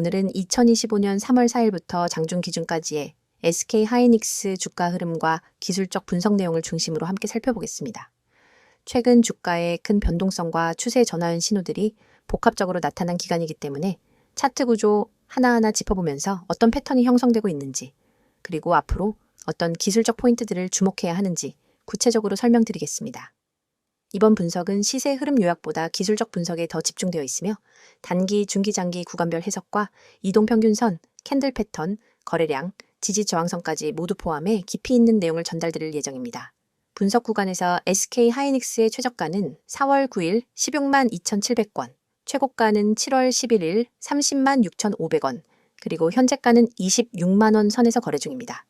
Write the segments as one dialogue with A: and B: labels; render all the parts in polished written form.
A: 오늘은 2025년 3월 4일부터 장중 기준까지의 SK 하이닉스 주가 흐름과 기술적 분석 내용을 중심으로 함께 살펴보겠습니다. 최근 주가의 큰 변동성과 추세 전환 신호들이 복합적으로 나타난 기간이기 때문에 차트 구조 하나하나 짚어보면서 어떤 패턴이 형성되고 있는지, 그리고 앞으로 어떤 기술적 포인트들을 주목해야 하는지 구체적으로 설명드리겠습니다. 이번 분석은 시세 흐름 요약보다 기술적 분석에 더 집중되어 있으며 단기, 중기, 장기 구간별 해석과 이동평균선, 캔들 패턴, 거래량, 지지 저항선까지 모두 포함해 깊이 있는 내용을 전달드릴 예정입니다. 분석 구간에서 SK 하이닉스의 최저가는 4월 9일 16만 2,700원, 최고가는 7월 11일 30만 6,500원, 그리고 현재가는 26만 원 선에서 거래 중입니다.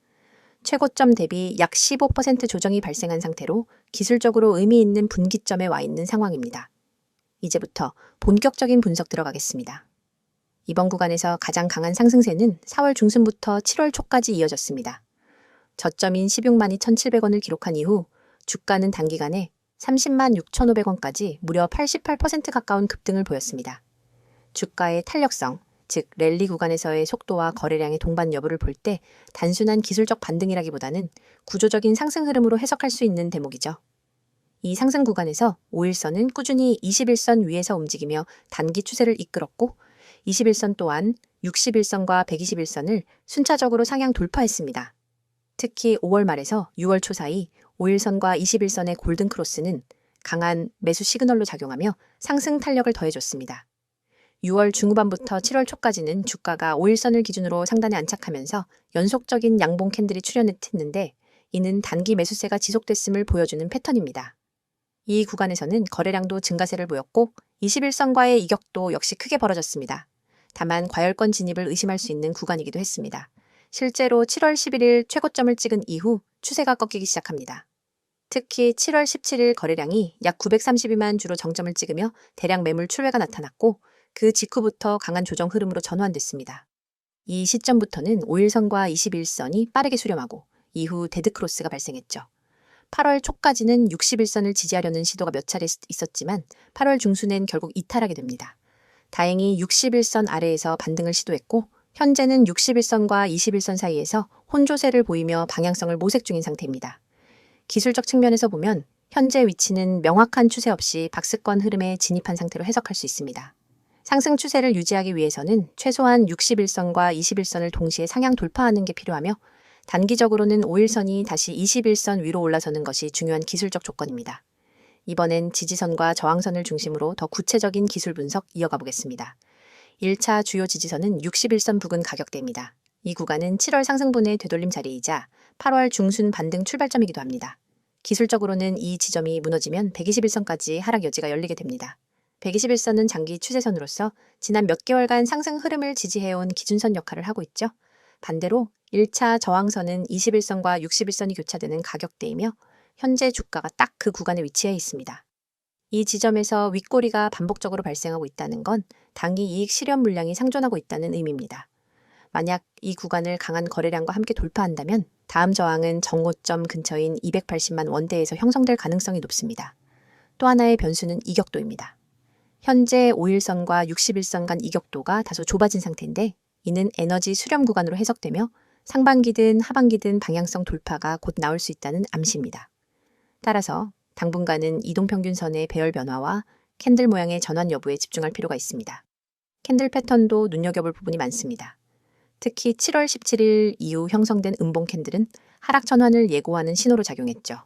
A: 최고점 대비 약 15% 조정이 발생한 상태로 기술적으로 의미 있는 분기점에 와 있는 상황입니다. 이제부터 본격적인 분석 들어가겠습니다. 이번 구간에서 가장 강한 상승세는 4월 중순부터 7월 초까지 이어졌습니다. 저점인 16만 2,700원을 기록한 이후 주가는 단기간에 30만 6,500원까지 무려 88% 가까운 급등을 보였습니다. 주가의 탄력성, 즉 랠리 구간에서의 속도와 거래량의 동반 여부를 볼 때 단순한 기술적 반등이라기보다는 구조적인 상승 흐름으로 해석할 수 있는 대목이죠. 이 상승 구간에서 5일선은 꾸준히 21선 위에서 움직이며 단기 추세를 이끌었고 21선 또한 61선과 121선을 순차적으로 상향 돌파했습니다. 특히 5월 말에서 6월 초 사이 5일선과 21선의 골든 크로스는 강한 매수 시그널로 작용하며 상승 탄력을 더해줬습니다. 6월 중후반부터 7월 초까지는 주가가 5일선을 기준으로 상단에 안착하면서 연속적인 양봉 캔들이 출현했는데 이는 단기 매수세가 지속됐음을 보여주는 패턴입니다. 이 구간에서는 거래량도 증가세를 보였고 21선과의 이격도 역시 크게 벌어졌습니다. 다만 과열권 진입을 의심할 수 있는 구간이기도 했습니다. 실제로 7월 11일 최고점을 찍은 이후 추세가 꺾이기 시작합니다. 특히 7월 17일 거래량이 약 932만 주로 정점을 찍으며 대량 매물 출회가 나타났고 그 직후부터 강한 조정 흐름으로 전환됐습니다. 이 시점부터는 5일선과 21선이 빠르게 수렴하고 이후 데드크로스가 발생했죠. 8월 초까지는 61선을 지지하려는 시도가 몇 차례 있었지만 8월 중순엔 결국 이탈하게 됩니다. 다행히 61선 아래에서 반등을 시도했고 현재는 61선과 21선 사이에서 혼조세를 보이며 방향성을 모색 중인 상태입니다. 기술적 측면에서 보면 현재 위치는 명확한 추세 없이 박스권 흐름에 진입한 상태로 해석할 수 있습니다. 상승 추세를 유지하기 위해서는 최소한 61선과 21선을 동시에 상향 돌파하는 게 필요하며 단기적으로는 5일선이 다시 21선 위로 올라서는 것이 중요한 기술적 조건입니다. 이번엔 지지선과 저항선을 중심으로 더 구체적인 기술 분석 이어가 보겠습니다. 1차 주요 지지선은 61선 부근 가격대입니다. 이 구간은 7월 상승분의 되돌림 자리이자 8월 중순 반등 출발점이기도 합니다. 기술적으로는 이 지점이 무너지면 121선까지 하락 여지가 열리게 됩니다. 121선은 장기 추세선으로서 지난 몇 개월간 상승 흐름을 지지해온 기준선 역할을 하고 있죠. 반대로 1차 저항선은 21선과 61선이 교차되는 가격대이며 현재 주가가 딱 그 구간에 위치해 있습니다. 이 지점에서 윗꼬리가 반복적으로 발생하고 있다는 건 단기 이익 실현 물량이 상존하고 있다는 의미입니다. 만약 이 구간을 강한 거래량과 함께 돌파한다면 다음 저항은 정고점 근처인 280만 원대에서 형성될 가능성이 높습니다. 또 하나의 변수는 이격도입니다. 현재 5일선과 61선 간 이격도가 다소 좁아진 상태인데 이는 에너지 수렴 구간으로 해석되며 상반기든 하반기든 방향성 돌파가 곧 나올 수 있다는 암시입니다. 따라서 당분간은 이동평균선의 배열 변화와 캔들 모양의 전환 여부에 집중할 필요가 있습니다. 캔들 패턴도 눈여겨볼 부분이 많습니다. 특히 7월 17일 이후 형성된 음봉 캔들은 하락 전환을 예고하는 신호로 작용했죠.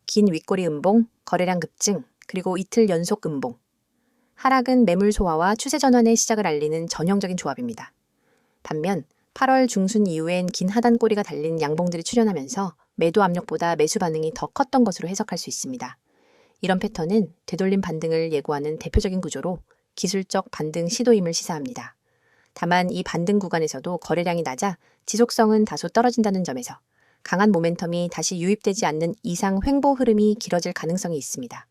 A: 긴 윗꼬리 음봉, 거래량 급증, 그리고 이틀 연속 음봉. 하락은 매물 소화와 추세 전환의 시작을 알리는 전형적인 조합입니다. 반면 8월 중순 이후엔 긴 하단 꼬리가 달린 양봉들이 출현하면서 매도 압력보다 매수 반응이 더 컸던 것으로 해석할 수 있습니다. 이런 패턴은 되돌림 반등을 예고하는 대표적인 구조로 기술적 반등 시도임을 시사합니다. 다만 이 반등 구간에서도 거래량이 낮아 지속성은 다소 떨어진다는 점에서 강한 모멘텀이 다시 유입되지 않는 이상 횡보 흐름이 길어질 가능성이 있습니다.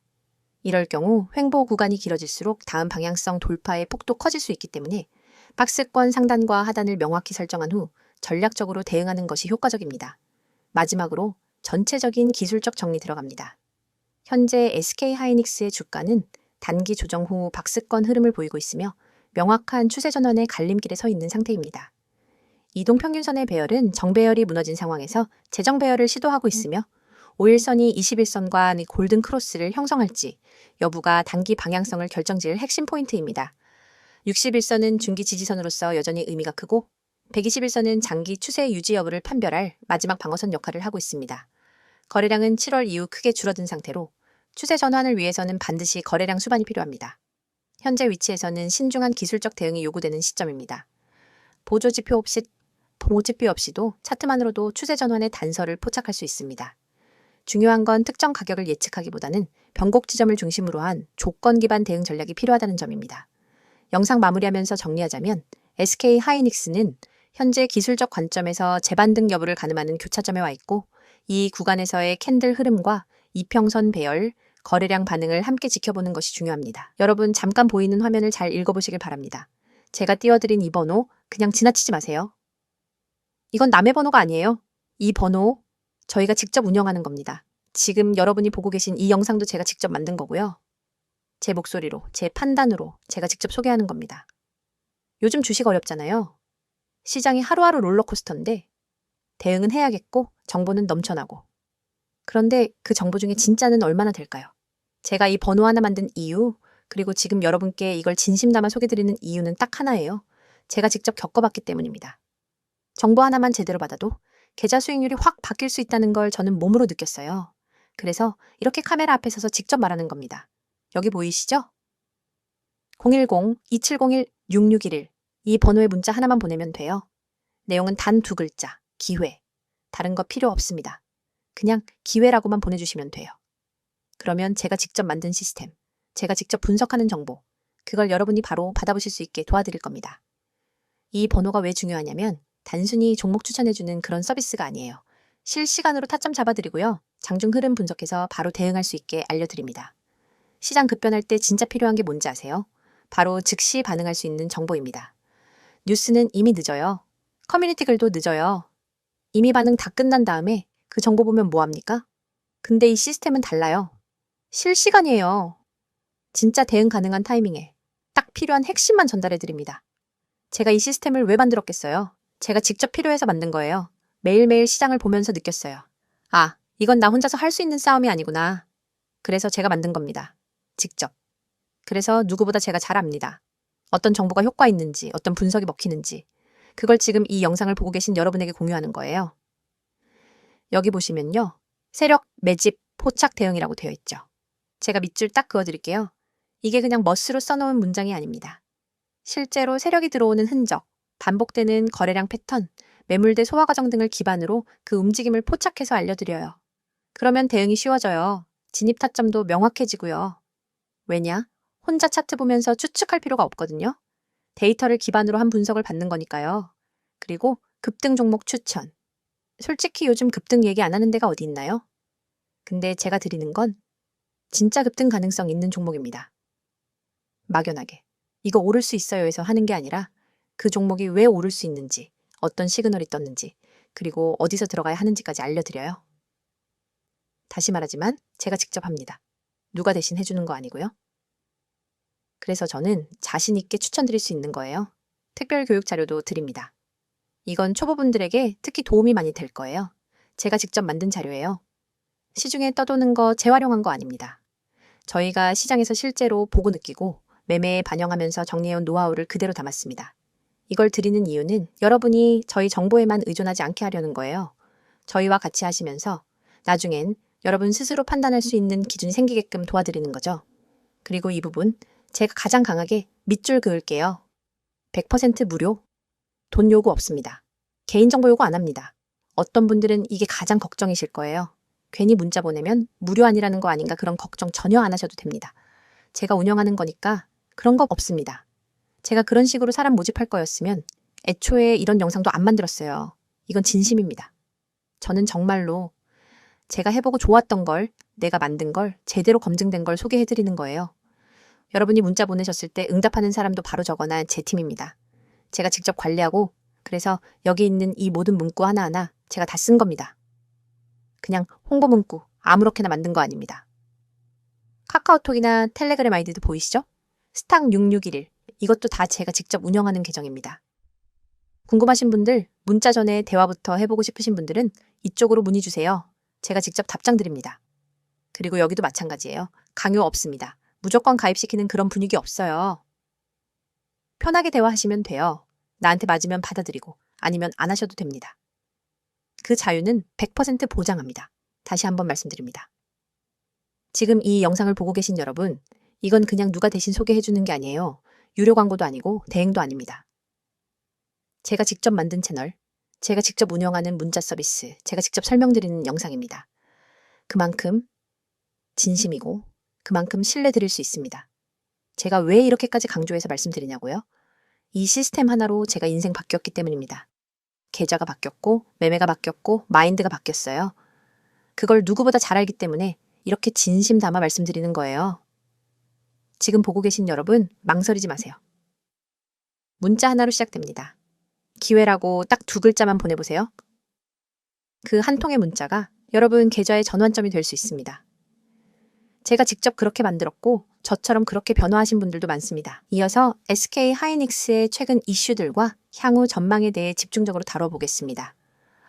A: 이럴 경우 횡보 구간이 길어질수록 다음 방향성 돌파의 폭도 커질 수 있기 때문에 박스권 상단과 하단을 명확히 설정한 후 전략적으로 대응하는 것이 효과적입니다. 마지막으로 전체적인 기술적 정리 들어갑니다. 현재 SK 하이닉스의 주가는 단기 조정 후 박스권 흐름을 보이고 있으며 명확한 추세 전환의 갈림길에 서 있는 상태입니다. 이동평균선의 배열은 정배열이 무너진 상황에서 재정배열을 시도하고 있으며 5일선이 21선과 골든 크로스를 형성할지 여부가 단기 방향성을 결정지을 핵심 포인트입니다. 61선은 중기 지지선으로서 여전히 의미가 크고 121선은 장기 추세 유지 여부를 판별할 마지막 방어선 역할을 하고 있습니다. 거래량은 7월 이후 크게 줄어든 상태로 추세 전환을 위해서는 반드시 거래량 수반이 필요합니다. 현재 위치에서는 신중한 기술적 대응이 요구되는 시점입니다. 보조지표 없이도 차트만으로도 추세 전환의 단서를 포착할 수 있습니다. 중요한 건 특정 가격을 예측하기보다는 변곡 지점을 중심으로 한 조건 기반 대응 전략이 필요하다는 점입니다. 영상 마무리하면서 정리하자면 SK 하이닉스는 현재 기술적 관점에서 재반등 여부를 가늠하는 교차점에 와 있고 이 구간에서의 캔들 흐름과 이평선 배열, 거래량 반응을 함께 지켜보는 것이 중요합니다. 여러분 잠깐 보이는 화면을 잘 읽어보시길 바랍니다. 제가 띄워드린 이 번호 그냥 지나치지 마세요. 이건 남의 번호가 아니에요. 이 번호 저희가 직접 운영하는 겁니다. 지금 여러분이 보고 계신 이 영상도 제가 직접 만든 거고요. 제 목소리로, 제 판단으로 제가 직접 소개하는 겁니다. 요즘 주식 어렵잖아요. 시장이 하루하루 롤러코스터인데 대응은 해야겠고 정보는 넘쳐나고. 그런데 그 정보 중에 진짜는 얼마나 될까요? 제가 이 번호 하나 만든 이유, 그리고 지금 여러분께 이걸 진심 담아 소개드리는 이유는 딱 하나예요. 제가 직접 겪어봤기 때문입니다. 정보 하나만 제대로 받아도 계좌 수익률이 확 바뀔 수 있다는 걸 저는 몸으로 느꼈어요. 그래서 이렇게 카메라 앞에 서서 직접 말하는 겁니다. 여기 보이시죠? 010-2701-6611 이 번호에 문자 하나만 보내면 돼요. 내용은 단 2글자, 기회. 다른 거 필요 없습니다. 그냥 기회라고만 보내주시면 돼요. 그러면 제가 직접 만든 시스템, 제가 직접 분석하는 정보, 그걸 여러분이 바로 받아보실 수 있게 도와드릴 겁니다. 이 번호가 왜 중요하냐면 단순히 종목 추천해주는 그런 서비스가 아니에요. 실시간으로 타점 잡아드리고요. 장중 흐름 분석해서 바로 대응할 수 있게 알려드립니다. 시장 급변할 때 진짜 필요한 게 뭔지 아세요? 바로 즉시 반응할 수 있는 정보입니다. 뉴스는 이미 늦어요. 커뮤니티 글도 늦어요. 이미 반응 다 끝난 다음에 그 정보 보면 뭐합니까? 근데 이 시스템은 달라요. 실시간이에요. 진짜 대응 가능한 타이밍에 딱 필요한 핵심만 전달해드립니다. 제가 이 시스템을 왜 만들었겠어요? 제가 직접 필요해서 만든 거예요. 매일매일 시장을 보면서 느꼈어요. 아, 이건 나 혼자서 할 수 있는 싸움이 아니구나. 그래서 제가 만든 겁니다. 직접. 그래서 누구보다 제가 잘 압니다. 어떤 정보가 효과 있는지, 어떤 분석이 먹히는지. 그걸 지금 이 영상을 보고 계신 여러분에게 공유하는 거예요. 여기 보시면요. 세력, 매집, 포착 대응이라고 되어 있죠. 제가 밑줄 딱 그어드릴게요. 이게 그냥 멋으로 써놓은 문장이 아닙니다. 실제로 세력이 들어오는 흔적, 반복되는 거래량 패턴, 매물대 소화 과정 등을 기반으로 그 움직임을 포착해서 알려드려요. 그러면 대응이 쉬워져요. 진입 타점도 명확해지고요. 왜냐? 혼자 차트 보면서 추측할 필요가 없거든요. 데이터를 기반으로 한 분석을 받는 거니까요. 그리고 급등 종목 추천. 솔직히 요즘 급등 얘기 안 하는 데가 어디 있나요? 근데 제가 드리는 건 진짜 급등 가능성 있는 종목입니다. 막연하게 이거 오를 수 있어요 해서 하는 게 아니라 그 종목이 왜 오를 수 있는지, 어떤 시그널이 떴는지, 그리고 어디서 들어가야 하는지까지 알려드려요. 다시 말하지만 제가 직접 합니다. 누가 대신 해주는 거 아니고요. 그래서 저는 자신 있게 추천드릴 수 있는 거예요. 특별 교육 자료도 드립니다. 이건 초보분들에게 특히 도움이 많이 될 거예요. 제가 직접 만든 자료예요. 시중에 떠도는 거 재활용한 거 아닙니다. 저희가 시장에서 실제로 보고 느끼고 매매에 반영하면서 정리해온 노하우를 그대로 담았습니다. 이걸 드리는 이유는 여러분이 저희 정보에만 의존하지 않게 하려는 거예요. 저희와 같이 하시면서 나중엔 여러분 스스로 판단할 수 있는 기준이 생기게끔 도와드리는 거죠. 그리고 이 부분 제가 가장 강하게 밑줄 그을게요. 100% 무료, 돈 요구 없습니다. 개인정보 요구 안 합니다. 어떤 분들은 이게 가장 걱정이실 거예요. 괜히 문자 보내면 무료 아니라는 거 아닌가 그런 걱정 전혀 안 하셔도 됩니다. 제가 운영하는 거니까 그런 거 없습니다. 제가 그런 식으로 사람 모집할 거였으면 애초에 이런 영상도 안 만들었어요. 이건 진심입니다. 저는 정말로 제가 해보고 좋았던 걸, 내가 만든 걸, 제대로 검증된 걸 소개해드리는 거예요. 여러분이 문자 보내셨을 때 응답하는 사람도 바로 적어놔 제 팀입니다. 제가 직접 관리하고 그래서 여기 있는 이 모든 문구 하나하나 제가 다 쓴 겁니다. 그냥 홍보 문구 아무렇게나 만든 거 아닙니다. 카카오톡이나 텔레그램 아이디도 보이시죠? 스탁6611 이것도 다 제가 직접 운영하는 계정입니다. 궁금하신 분들, 문자 전에 대화부터 해보고 싶으신 분들은 이쪽으로 문의 주세요. 제가 직접 답장 드립니다. 그리고 여기도 마찬가지예요. 강요 없습니다. 무조건 가입시키는 그런 분위기 없어요. 편하게 대화하시면 돼요. 나한테 맞으면 받아들이고 아니면 안 하셔도 됩니다. 그 자유는 100% 보장합니다. 다시 한번 말씀드립니다. 지금 이 영상을 보고 계신 여러분, 이건 그냥 누가 대신 소개해주는 게 아니에요. 유료 광고도 아니고 대행도 아닙니다. 제가 직접 만든 채널, 제가 직접 운영하는 문자 서비스, 제가 직접 설명드리는 영상입니다. 그만큼 진심이고 그만큼 신뢰드릴 수 있습니다. 제가 왜 이렇게까지 강조해서 말씀드리냐고요? 이 시스템 하나로 제가 인생 바뀌었기 때문입니다. 계좌가 바뀌었고 매매가 바뀌었고 마인드가 바뀌었어요. 그걸 누구보다 잘 알기 때문에 이렇게 진심 담아 말씀드리는 거예요. 지금 보고 계신 여러분, 망설이지 마세요. 문자 하나로 시작됩니다. 기회라고 딱 2글자만 보내보세요. 그 한 통의 문자가 여러분 계좌의 전환점이 될 수 있습니다. 제가 직접 그렇게 만들었고 저처럼 그렇게 변화하신 분들도 많습니다. 이어서 SK 하이닉스의 최근 이슈들과 향후 전망에 대해 집중적으로 다뤄보겠습니다.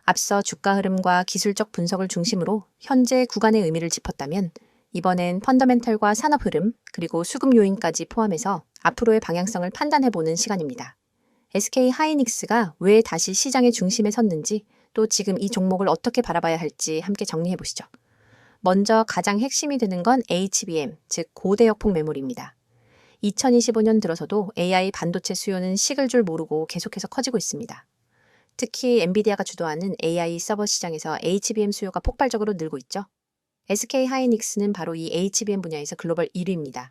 A: 앞서 주가 흐름과 기술적 분석을 중심으로 현재 구간의 의미를 짚었다면 이번엔 펀더멘털과 산업 흐름 그리고 수급 요인까지 포함해서 앞으로의 방향성을 판단해보는 시간입니다. SK 하이닉스가 왜 다시 시장의 중심에 섰는지 또 지금 이 종목을 어떻게 바라봐야 할지 함께 정리해보시죠. 먼저 가장 핵심이 되는 건 HBM, 즉 고대역폭 메모리입니다. 2025년 들어서도 AI 반도체 수요는 식을 줄 모르고 계속해서 커지고 있습니다. 특히 엔비디아가 주도하는 AI 서버 시장에서 HBM 수요가 폭발적으로 늘고 있죠. SK 하이닉스는 바로 이 HBM 분야에서 글로벌 1위입니다.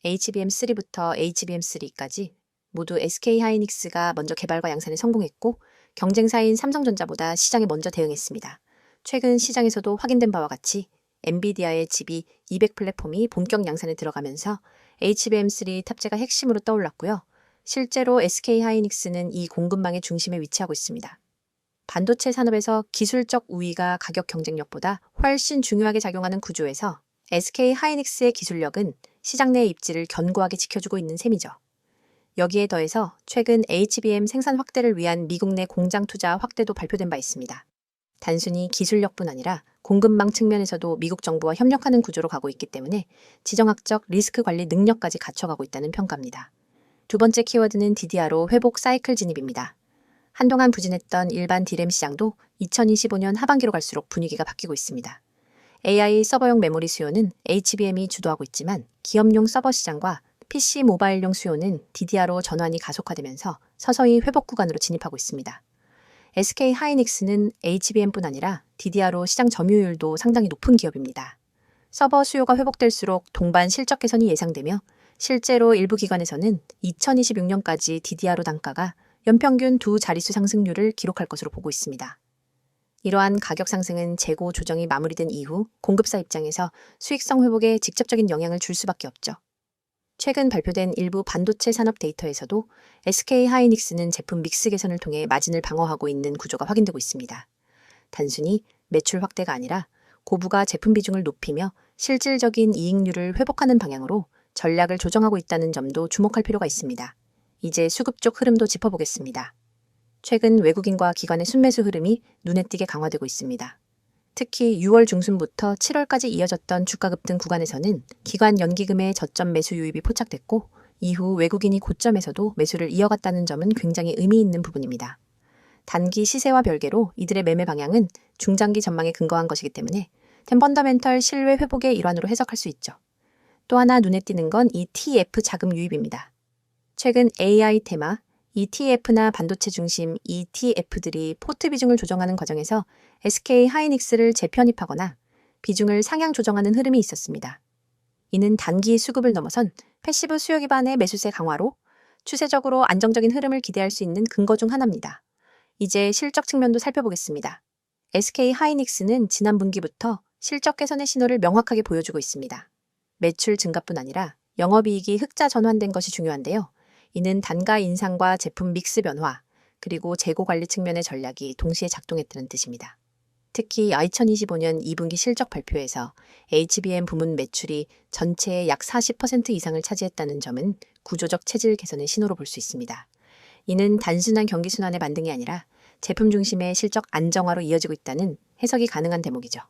A: HBM3부터 HBM3까지 모두 SK 하이닉스가 먼저 개발과 양산에 성공했고 경쟁사인 삼성전자보다 시장에 먼저 대응했습니다. 최근 시장에서도 확인된 바와 같이 엔비디아의 GB200 플랫폼이 본격 양산에 들어가면서 HBM3 탑재가 핵심으로 떠올랐고요. 실제로 SK 하이닉스는 이 공급망의 중심에 위치하고 있습니다. 반도체 산업에서 기술적 우위가 가격 경쟁력보다 훨씬 중요하게 작용하는 구조에서 SK 하이닉스의 기술력은 시장 내 입지를 견고하게 지켜주고 있는 셈이죠. 여기에 더해서 최근 HBM 생산 확대를 위한 미국 내 공장 투자 확대도 발표된 바 있습니다. 단순히 기술력뿐 아니라 공급망 측면에서도 미국 정부와 협력하는 구조로 가고 있기 때문에 지정학적 리스크 관리 능력까지 갖춰가고 있다는 평가입니다. 두 번째 키워드는 DDR로 회복 사이클 진입입니다. 한동안 부진했던 일반 D램 시장도 2025년 하반기로 갈수록 분위기가 바뀌고 있습니다. AI 서버용 메모리 수요는 HBM이 주도하고 있지만 기업용 서버 시장과 PC 모바일용 수요는 DDR로 전환이 가속화되면서 서서히 회복 구간으로 진입하고 있습니다. SK 하이닉스는 HBM뿐 아니라 DDR로 시장 점유율도 상당히 높은 기업입니다. 서버 수요가 회복될수록 동반 실적 개선이 예상되며 실제로 일부 기관에서는 2026년까지 DDR로 단가가 연평균 2자릿수 상승률을 기록할 것으로 보고 있습니다. 이러한 가격 상승은 재고 조정이 마무리된 이후 공급사 입장에서 수익성 회복에 직접적인 영향을 줄 수밖에 없죠. 최근 발표된 일부 반도체 산업 데이터에서도 SK 하이닉스는 제품 믹스 개선을 통해 마진을 방어하고 있는 구조가 확인되고 있습니다. 단순히 매출 확대가 아니라 고부가 제품 비중을 높이며 실질적인 이익률을 회복하는 방향으로 전략을 조정하고 있다는 점도 주목할 필요가 있습니다. 이제 수급 쪽 흐름도 짚어보겠습니다. 최근 외국인과 기관의 순매수 흐름이 눈에 띄게 강화되고 있습니다. 특히 6월 중순부터 7월까지 이어졌던 주가 급등 구간에서는 기관 연기금의 저점 매수 유입이 포착됐고 이후 외국인이 고점에서도 매수를 이어갔다는 점은 굉장히 의미 있는 부분입니다. 단기 시세와 별개로 이들의 매매 방향은 중장기 전망에 근거한 것이기 때문에 펀더멘털 실외 회복의 일환으로 해석할 수 있죠. 또 하나 눈에 띄는 건 ETF 자금 유입입니다. 최근 AI 테마, ETF나 반도체 중심 ETF들이 포트 비중을 조정하는 과정에서 SK 하이닉스를 재편입하거나 비중을 상향 조정하는 흐름이 있었습니다. 이는 단기 수급을 넘어선 패시브 수요 기반의 매수세 강화로 추세적으로 안정적인 흐름을 기대할 수 있는 근거 중 하나입니다. 이제 실적 측면도 살펴보겠습니다. SK 하이닉스는 지난 분기부터 실적 개선의 신호를 명확하게 보여주고 있습니다. 매출 증가뿐 아니라 영업이익이 흑자 전환된 것이 중요한데요. 이는 단가 인상과 제품 믹스 변화, 그리고 재고 관리 측면의 전략이 동시에 작동했다는 뜻입니다. 특히 2025년 2분기 실적 발표에서 HBM 부문 매출이 전체의 약 40% 이상을 차지했다는 점은 구조적 체질 개선의 신호로 볼 수 있습니다. 이는 단순한 경기 순환의 반등이 아니라 제품 중심의 실적 안정화로 이어지고 있다는 해석이 가능한 대목이죠.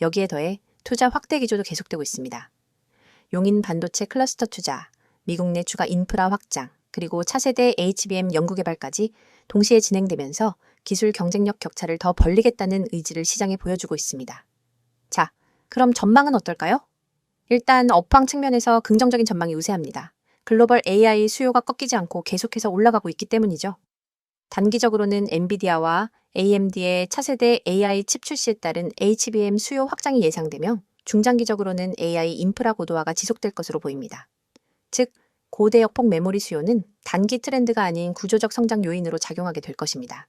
A: 여기에 더해 투자 확대 기조도 계속되고 있습니다. 용인 반도체 클러스터 투자, 미국 내 추가 인프라 확장, 그리고 차세대 HBM 연구개발까지 동시에 진행되면서 기술 경쟁력 격차를 더 벌리겠다는 의지를 시장에 보여주고 있습니다. 자, 그럼 전망은 어떨까요? 일단 업황 측면에서 긍정적인 전망이 우세합니다. 글로벌 AI 수요가 꺾이지 않고 계속해서 올라가고 있기 때문이죠. 단기적으로는 엔비디아와 AMD의 차세대 AI 칩 출시에 따른 HBM 수요 확장이 예상되며 중장기적으로는 AI 인프라 고도화가 지속될 것으로 보입니다. 즉, 고대역폭 메모리 수요는 단기 트렌드가 아닌 구조적 성장 요인으로 작용하게 될 것입니다.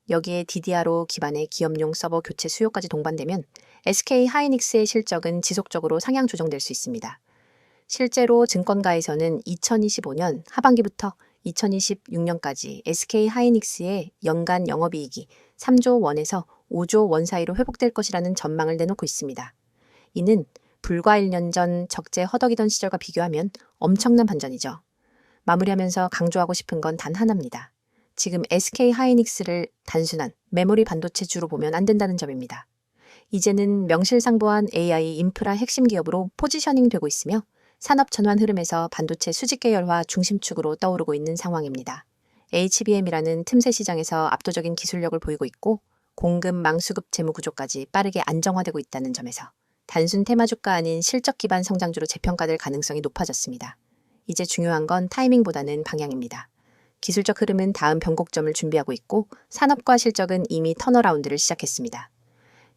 A: 여기에 DDR5 기반의 기업용 서버 교체 수요까지 동반되면 SK 하이닉스의 실적은 지속적으로 상향 조정될 수 있습니다. 실제로 증권가에서는 2025년 하반기부터 2026년까지 SK 하이닉스의 연간 영업이익이 3조 원에서 5조 원 사이로 회복될 것이라는 전망을 내놓고 있습니다. 이는 불과 1년 전 적재 허덕이던 시절과 비교하면 엄청난 반전이죠. 마무리하면서 강조하고 싶은 건 단 하나입니다. 지금 SK 하이닉스를 단순한 메모리 반도체주로 보면 안 된다는 점입니다. 이제는 명실상부한 AI 인프라 핵심 기업으로 포지셔닝 되고 있으며 산업 전환 흐름에서 반도체 수직 계열화 중심축으로 떠오르고 있는 상황입니다. HBM이라는 틈새 시장에서 압도적인 기술력을 보이고 있고 공급 망수급 재무 구조까지 빠르게 안정화되고 있다는 점에서 단순 테마주가 아닌 실적 기반 성장주로 재평가될 가능성이 높아졌습니다. 이제 중요한 건 타이밍보다는 방향입니다. 기술적 흐름은 다음 변곡점을 준비하고 있고 산업과 실적은 이미 턴어라운드를 시작했습니다.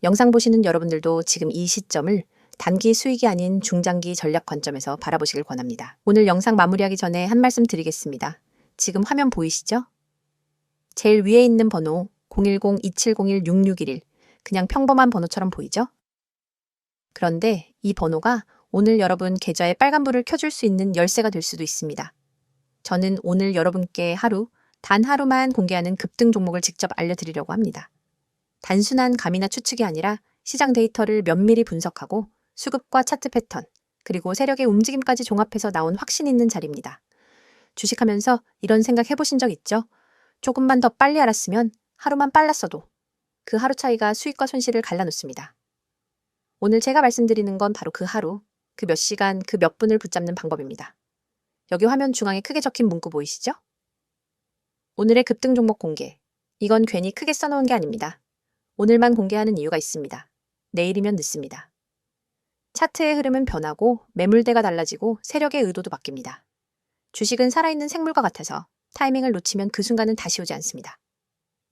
A: 영상 보시는 여러분들도 지금 이 시점을 단기 수익이 아닌 중장기 전략 관점에서 바라보시길 권합니다. 오늘 영상 마무리하기 전에 한 말씀 드리겠습니다. 지금 화면 보이시죠? 제일 위에 있는 번호 010-2701-6611 그냥 평범한 번호처럼 보이죠? 그런데 이 번호가 오늘 여러분 계좌에 빨간불을 켜줄 수 있는 열쇠가 될 수도 있습니다. 저는 오늘 여러분께 단 하루만 공개하는 급등 종목을 직접 알려드리려고 합니다. 단순한 감이나 추측이 아니라 시장 데이터를 면밀히 분석하고 수급과 차트 패턴, 그리고 세력의 움직임까지 종합해서 나온 확신 있는 자리입니다. 주식하면서 이런 생각 해보신 적 있죠? 조금만 더 빨리 알았으면 하루만 빨랐어도 그 하루 차이가 수익과 손실을 갈라놓습니다. 오늘 제가 말씀드리는 건 바로 그 하루, 그 몇 시간, 그 몇 분을 붙잡는 방법입니다. 여기 화면 중앙에 크게 적힌 문구 보이시죠? 오늘의 급등 종목 공개. 이건 괜히 크게 써놓은 게 아닙니다. 오늘만 공개하는 이유가 있습니다. 내일이면 늦습니다. 차트의 흐름은 변하고 매물대가 달라지고 세력의 의도도 바뀝니다. 주식은 살아있는 생물과 같아서 타이밍을 놓치면 그 순간은 다시 오지 않습니다.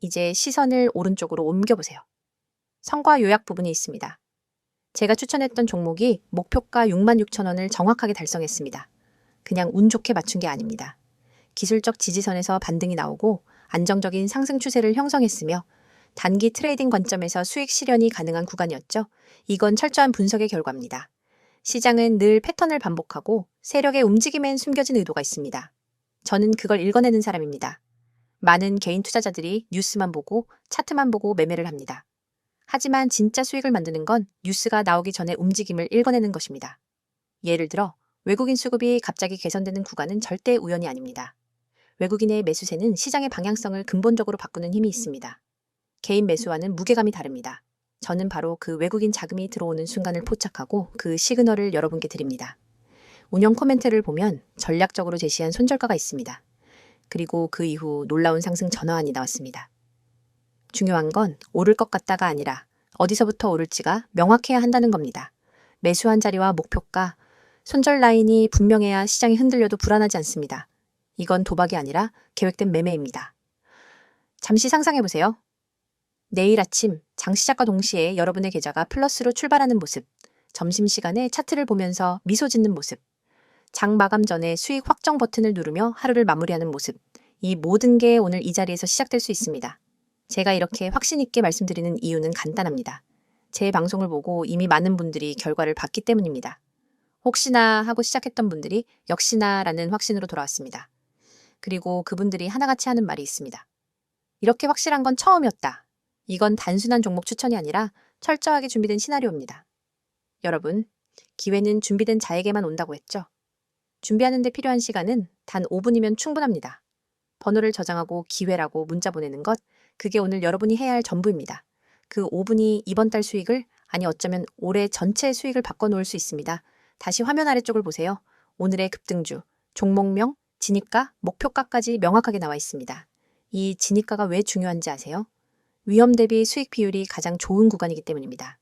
A: 이제 시선을 오른쪽으로 옮겨보세요. 성과 요약 부분이 있습니다. 제가 추천했던 종목이 목표가 66,000원을 정확하게 달성했습니다. 그냥 운 좋게 맞춘 게 아닙니다. 기술적 지지선에서 반등이 나오고 안정적인 상승 추세를 형성했으며 단기 트레이딩 관점에서 수익 실현이 가능한 구간이었죠. 이건 철저한 분석의 결과입니다. 시장은 늘 패턴을 반복하고 세력의 움직임엔 숨겨진 의도가 있습니다. 저는 그걸 읽어내는 사람입니다. 많은 개인 투자자들이 뉴스만 보고 차트만 보고 매매를 합니다. 하지만 진짜 수익을 만드는 건 뉴스가 나오기 전에 움직임을 읽어내는 것입니다. 예를 들어 외국인 수급이 갑자기 개선되는 구간은 절대 우연이 아닙니다. 외국인의 매수세는 시장의 방향성을 근본적으로 바꾸는 힘이 있습니다. 개인 매수와는 무게감이 다릅니다. 저는 바로 그 외국인 자금이 들어오는 순간을 포착하고 그 시그널을 여러분께 드립니다. 운영 코멘트를 보면 전략적으로 제시한 손절가가 있습니다. 그리고 그 이후 놀라운 상승 전환이 나왔습니다. 중요한 건 오를 것 같다가 아니라 어디서부터 오를지가 명확해야 한다는 겁니다. 매수한 자리와 목표가, 손절 라인이 분명해야 시장이 흔들려도 불안하지 않습니다. 이건 도박이 아니라 계획된 매매입니다. 잠시 상상해보세요. 내일 아침 장시작과 동시에 여러분의 계좌가 플러스로 출발하는 모습, 점심시간에 차트를 보면서 미소 짓는 모습, 장 마감 전에 수익 확정 버튼을 누르며 하루를 마무리하는 모습, 이 모든 게 오늘 이 자리에서 시작될 수 있습니다. 제가 이렇게 확신 있게 말씀드리는 이유는 간단합니다. 제 방송을 보고 이미 많은 분들이 결과를 봤기 때문입니다. 혹시나 하고 시작했던 분들이 역시나라는 확신으로 돌아왔습니다. 그리고 그분들이 하나같이 하는 말이 있습니다. 이렇게 확실한 건 처음이었다. 이건 단순한 종목 추천이 아니라 철저하게 준비된 시나리오입니다. 여러분, 기회는 준비된 자에게만 온다고 했죠? 준비하는 데 필요한 시간은 단 5분이면 충분합니다. 번호를 저장하고 기회라고 문자 보내는 것, 그게 오늘 여러분이 해야 할 전부입니다. 그 5분이 이번 달 수익을, 아니 어쩌면 올해 전체 수익을 바꿔놓을 수 있습니다. 다시 화면 아래쪽을 보세요. 오늘의 급등주, 종목명, 진입가, 목표가까지 명확하게 나와 있습니다. 이 진입가가 왜 중요한지 아세요? 위험 대비 수익 비율이 가장 좋은 구간이기 때문입니다.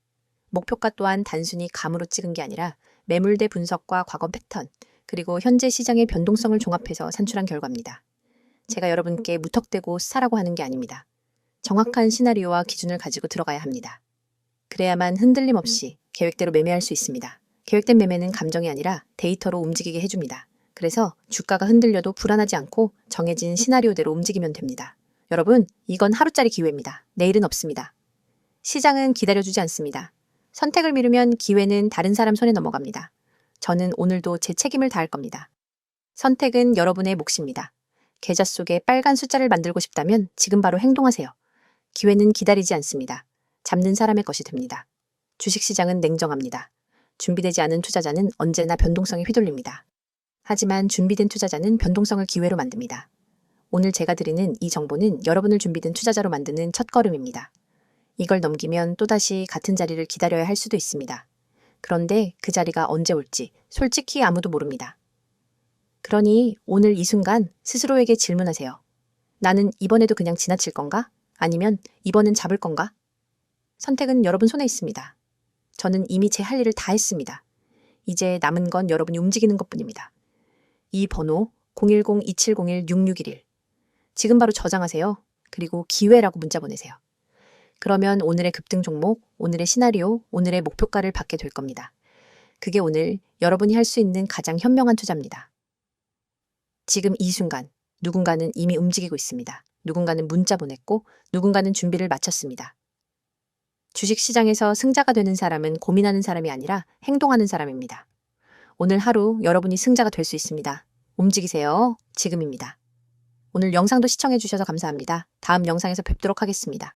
A: 목표가 또한 단순히 감으로 찍은 게 아니라 매물대 분석과 과거 패턴, 그리고 현재 시장의 변동성을 종합해서 산출한 결과입니다. 제가 여러분께 무턱대고 사라고 하는 게 아닙니다. 정확한 시나리오와 기준을 가지고 들어가야 합니다. 그래야만 흔들림 없이 계획대로 매매할 수 있습니다. 계획된 매매는 감정이 아니라 데이터로 움직이게 해줍니다. 그래서 주가가 흔들려도 불안하지 않고 정해진 시나리오대로 움직이면 됩니다. 여러분, 이건 하루짜리 기회입니다. 내일은 없습니다. 시장은 기다려주지 않습니다. 선택을 미루면 기회는 다른 사람 손에 넘어갑니다. 저는 오늘도 제 책임을 다할 겁니다. 선택은 여러분의 몫입니다. 계좌 속에 빨간 숫자를 만들고 싶다면 지금 바로 행동하세요. 기회는 기다리지 않습니다. 잡는 사람의 것이 됩니다. 주식시장은 냉정합니다. 준비되지 않은 투자자는 언제나 변동성에 휘둘립니다. 하지만 준비된 투자자는 변동성을 기회로 만듭니다. 오늘 제가 드리는 이 정보는 여러분을 준비된 투자자로 만드는 첫걸음입니다. 이걸 넘기면 또다시 같은 자리를 기다려야 할 수도 있습니다. 그런데 그 자리가 언제 올지 솔직히 아무도 모릅니다. 그러니 오늘 이 순간 스스로에게 질문하세요. 나는 이번에도 그냥 지나칠 건가? 아니면 이번엔 잡을 건가? 선택은 여러분 손에 있습니다. 저는 이미 제 할 일을 다 했습니다. 이제 남은 건 여러분이 움직이는 것뿐입니다. 이 번호 010-2701-6611 지금 바로 저장하세요. 그리고 기회라고 문자 보내세요. 그러면 오늘의 급등 종목, 오늘의 시나리오, 오늘의 목표가를 받게 될 겁니다. 그게 오늘 여러분이 할 수 있는 가장 현명한 투자입니다. 지금 이 순간 누군가는 이미 움직이고 있습니다. 누군가는 문자 보냈고 누군가는 준비를 마쳤습니다. 주식시장에서 승자가 되는 사람은 고민하는 사람이 아니라 행동하는 사람입니다. 오늘 하루 여러분이 승자가 될 수 있습니다. 움직이세요. 지금입니다. 오늘 영상도 시청해 주셔서 감사합니다. 다음 영상에서 뵙도록 하겠습니다.